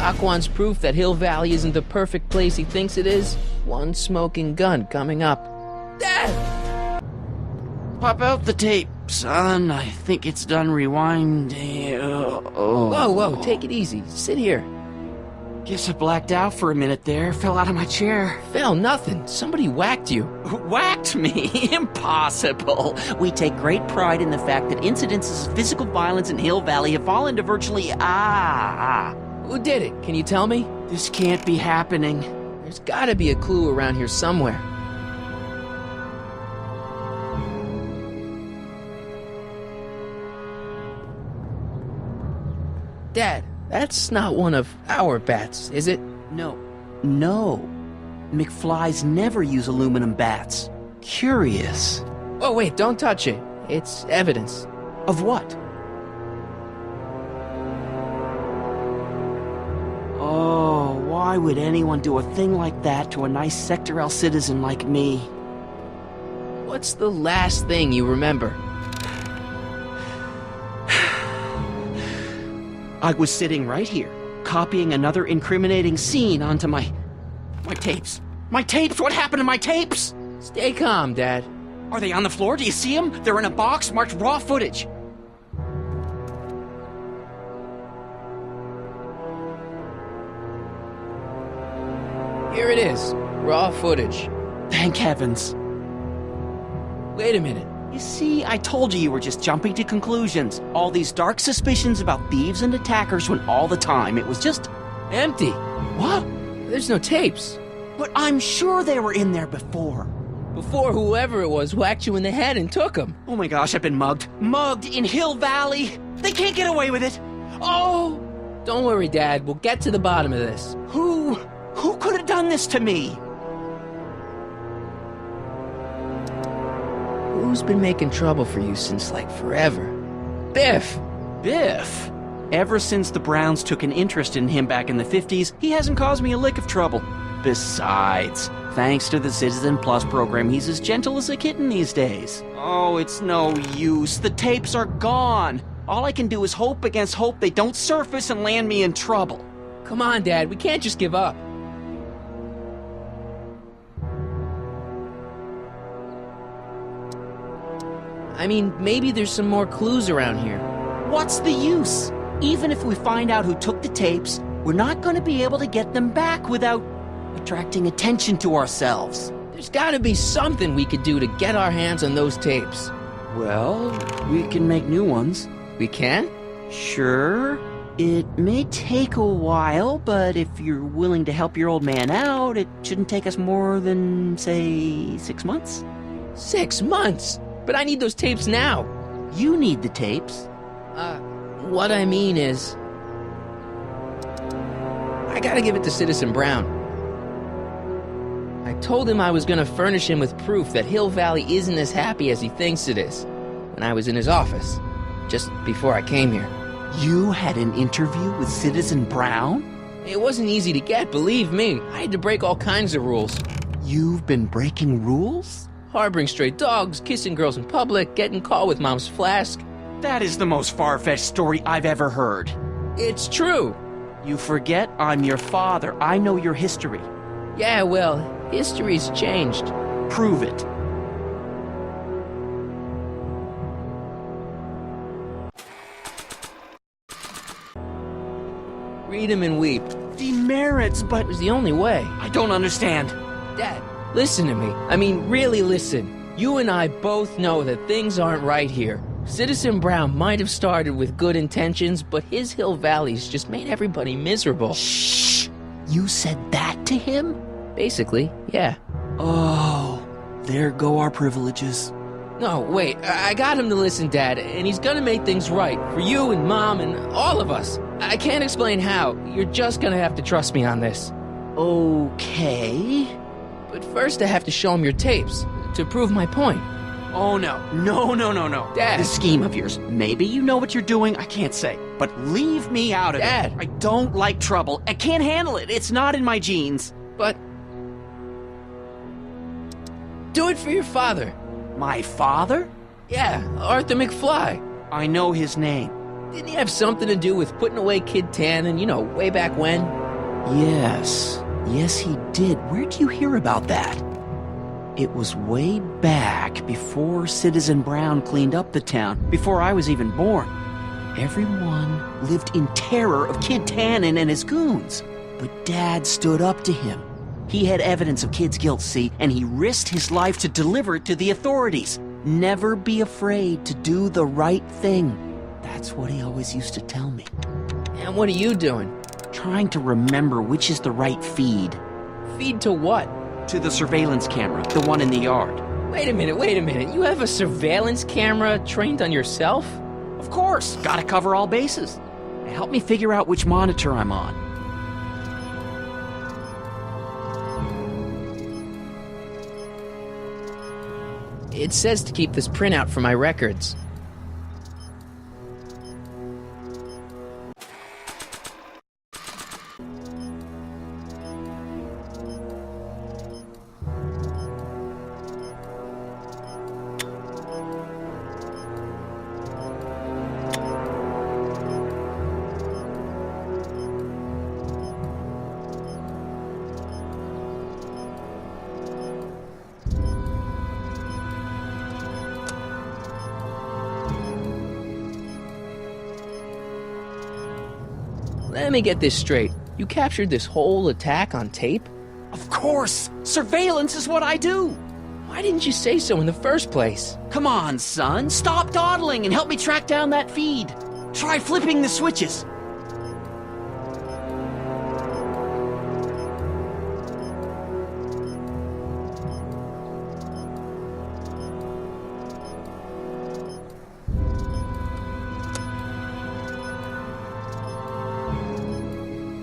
Doc wants proof that Hill Valley isn't the perfect place he thinks it is. One smoking gun coming up. Dad! Pop out the tape, son. I think it's done rewinding. Whoa, take it easy. Sit here. Guess I blacked out for a minute there. Fell out of my chair. Fell nothing. Somebody whacked you. Whacked me? Impossible. We take great pride in the fact that incidences of physical violence in Hill Valley have fallen to virtually... Who did it? Can you tell me? This can't be happening. There's gotta be a clue around here somewhere. Dad, that's not one of our bats, is it? No. McFlys never use aluminum bats. Curious. Oh, wait, don't touch it. It's evidence. Of what? Oh, why would anyone do a thing like that to a nice Sector L citizen like me? What's the last thing you remember? I was sitting right here, copying another incriminating scene onto my tapes. My tapes! What happened to my tapes? Stay calm, Dad. Are they on the floor? Do you see them? They're in a box marked raw footage. Here it is. Raw footage. Thank heavens. Wait a minute. You see, I told you were just jumping to conclusions. All these dark suspicions about thieves and attackers when all the time it was just... empty. What? There's no tapes. But I'm sure they were in there before. Before whoever it was whacked you in the head and took them. Oh my gosh, I've been mugged. Mugged in Hill Valley. They can't get away with it. Oh! Don't worry, Dad. We'll get to the bottom of this. Who could have done this to me? Who's been making trouble for you since, like, forever? Biff! Biff? Ever since the Browns took an interest in him back in the 50s, he hasn't caused me a lick of trouble. Besides, thanks to the Citizen Plus program, he's as gentle as a kitten these days. Oh, it's no use. The tapes are gone. All I can do is hope against hope they don't surface and land me in trouble. Come on, Dad. We can't just give up. I mean, maybe there's some more clues around here. What's the use? Even if we find out who took the tapes, we're not going to be able to get them back without attracting attention to ourselves. There's gotta be something we could do to get our hands on those tapes. Well, we can make new ones. We can? Sure. It may take a while, but if you're willing to help your old man out, it shouldn't take us more than, say, 6 months. 6 months? But I need those tapes now. You need the tapes. What I mean is... I gotta give it to Citizen Brown. I told him I was gonna furnish him with proof that Hill Valley isn't as happy as he thinks it is when I was in his office, just before I came here. You had an interview with Citizen Brown? It wasn't easy to get, believe me. I had to break all kinds of rules. You've been breaking rules? Harboring stray dogs, kissing girls in public, getting caught with Mom's flask. That is the most far-fetched story I've ever heard. It's true. You forget I'm your father. I know your history. Yeah, well, history's changed. Prove it. Read him and weep. Demerits, but... It was the only way. I don't understand. Dad, listen to me. I mean, really listen. You and I both know that things aren't right here. Citizen Brown might have started with good intentions, but his Hill Valley's just made everybody miserable. Shh! You said that to him? Basically, yeah. Oh, there go our privileges. No, wait, I got him to listen, Dad, and he's gonna make things right for you and Mom and all of us. I can't explain how. You're just gonna have to trust me on this. Okay. But first I have to show him your tapes to prove my point. Oh, no. No. Dad. This scheme of yours. Maybe you know what you're doing, I can't say. But leave me out of Dad. it. I don't like trouble. I can't handle it. It's not in my genes. But... do it for your father. My father? Yeah, Arthur McFly. I know his name. Didn't he have something to do with putting away Kid Tannen, way back when? Yes. Yes, he did. Where'd you hear about that? It was way back before Citizen Brown cleaned up the town, before I was even born. Everyone lived in terror of Kid Tannen and his goons. But Dad stood up to him. He had evidence of Kid's guilt, see, and he risked his life to deliver it to the authorities. Never be afraid to do the right thing. That's what he always used to tell me. And what are you doing? Trying to remember which is the right feed. Feed to what? To the surveillance camera, the one in the yard. Wait a minute. You have a surveillance camera trained on yourself? Of course, gotta cover all bases. Help me figure out which monitor I'm on. It says to keep this printout for my records. Let me get this straight. You captured this whole attack on tape? Of course! Surveillance is what I do! Why didn't you say so in the first place? Come on, son. Stop dawdling and help me track down that feed. Try flipping the switches.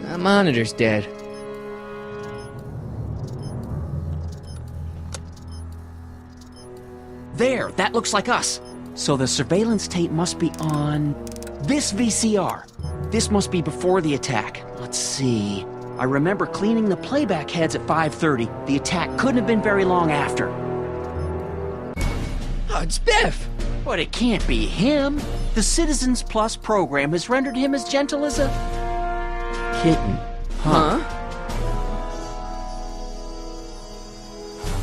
The monitor's dead. There, that looks like us. So the surveillance tape must be on this VCR. This must be before the attack. Let's see. I remember cleaning the playback heads at 5:30. The attack couldn't have been very long after. Oh, it's Biff! But it can't be him. The Citizens Plus program has rendered him as gentle as a kitten. Huh?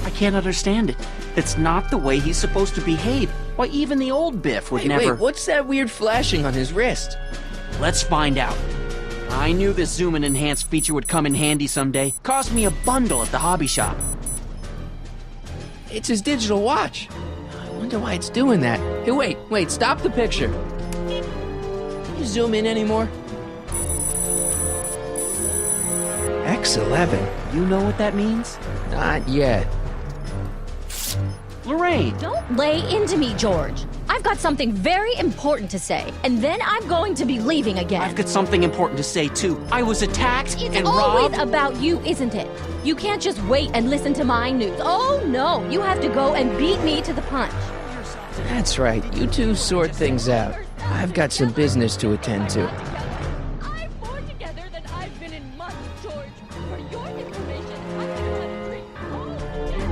I can't understand it. It's not the way he's supposed to behave. Why, even the old Biff would never... Wait, what's that weird flashing on his wrist? Let's find out. I knew this zoom and enhance feature would come in handy someday. Cost me a bundle at the hobby shop. It's his digital watch. I wonder why it's doing that. Hey, wait, stop the picture. Can you zoom in anymore? X11. You know what that means? Not yet. Lorraine! Don't lay into me, George. I've got something very important to say, and then I'm going to be leaving again. I've got something important to say, too. I was attacked It's and always robbed. about you, isn't it? You can't just wait and listen to my news. Oh, no. You have to go and beat me to the punch. That's right. You two sort things out. I've got some business to attend to. I'm more together than I've been in months, George. For your information, I've had a drink all day.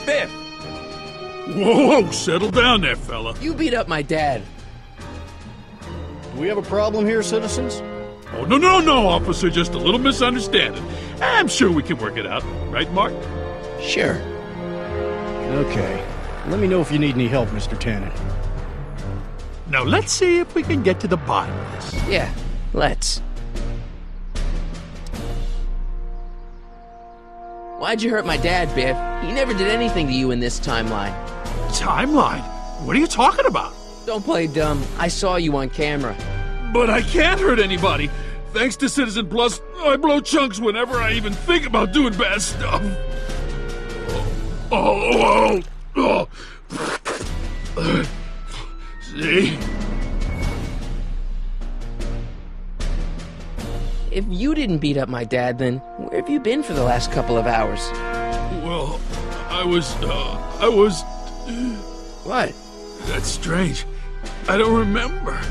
Biff! Whoa, settle down there, fella. You beat up my dad. Do we have a problem here, citizens? Oh, no, officer, just a little misunderstanding. I'm sure we can work it out. Right, Mark? Sure. Okay. Let me know if you need any help, Mr. Tannen. Now, let's see if we can get to the bottom of this. Yeah, let's. Why'd you hurt my dad, Biff? He never did anything to you in this timeline. Timeline? What are you talking about? Don't play dumb. I saw you on camera. But I can't hurt anybody. Thanks to Citizen Plus, I blow chunks whenever I even think about doing bad stuff. Oh. See? If you didn't beat up my dad, then where have you been for the last couple of hours? Well, I was... What? That's strange. I don't remember.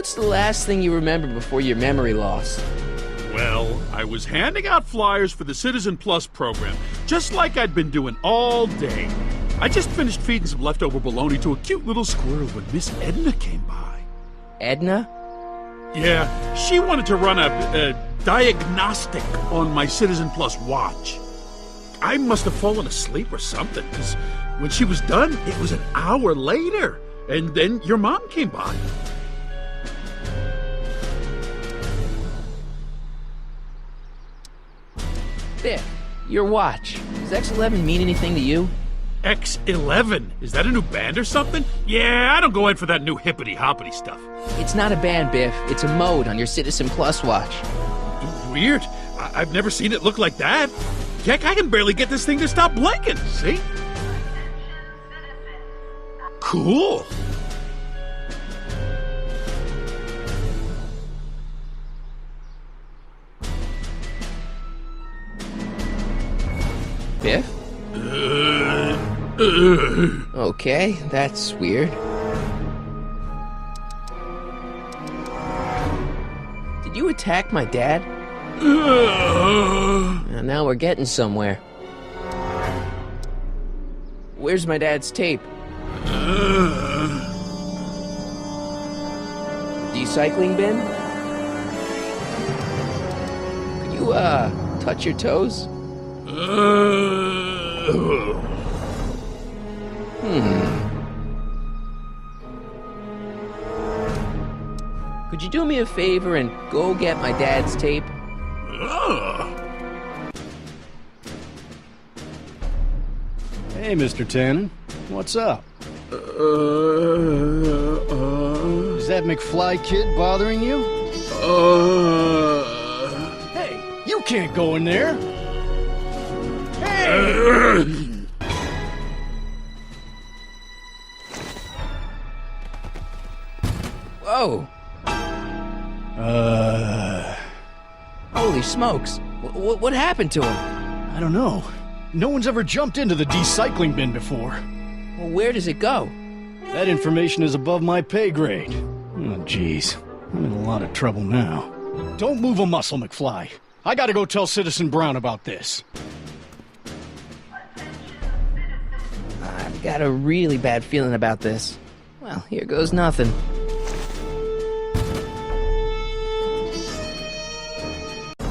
What's the last thing you remember before your memory loss? Well, I was handing out flyers for the Citizen Plus program, just like I'd been doing all day. I just finished feeding some leftover bologna to a cute little squirrel when Miss Edna came by. Edna? Yeah, she wanted to run a diagnostic on my Citizen Plus watch. I must have fallen asleep or something, because when she was done, it was an hour later. And then your mom came by. Biff, your watch. Does X11 mean anything to you? X11? Is that a new band or something? Yeah, I don't go in for that new hippity-hoppity stuff. It's not a band, Biff. It's a mode on your Citizen Plus watch. Weird. I've never seen it look like that. Heck, I can barely get this thing to stop blinking, see? Cool. Biff? Okay, that's weird. Did you attack my dad? Now we're getting somewhere. Where's my dad's tape? Recycling bin? Could you, touch your toes? Could you do me a favor and go get my dad's tape? Hey, Mr. Tannen. What's up? Is that McFly kid bothering you? Hey, you can't go in there! Hey! Whoa! Holy smokes! What happened to him? I don't know. No one's ever jumped into the recycling bin before. Well, where does it go? That information is above my pay grade. Oh, jeez. I'm in a lot of trouble now. Don't move a muscle, McFly. I gotta go tell Citizen Brown about this. I've got a really bad feeling about this. Well, here goes nothing.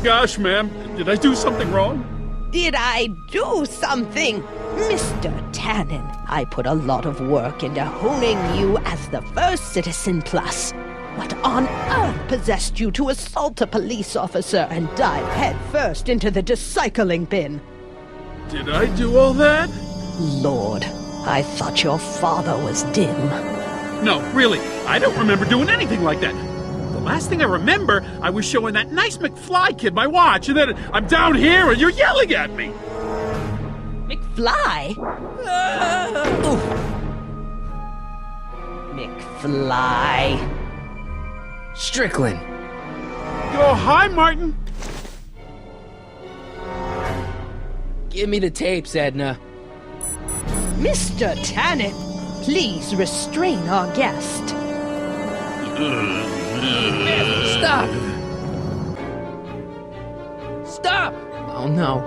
Gosh, ma'am, did I do something wrong? Did I do something? Mr. Tannen, I put a lot of work into honing you as the first Citizen Plus. What on earth possessed you to assault a police officer and dive headfirst into the recycling bin? Did I do all that? Lord, I thought your father was dim. No, really, I don't remember doing anything like that. The last thing I remember, I was showing that nice McFly kid my watch, and then I'm down here and you're yelling at me. McFly? McFly. Strickland! Oh, hi, Martin. Give me the tapes, Edna. Mr. Tannen, please restrain our guest. Stop! Stop! Oh no.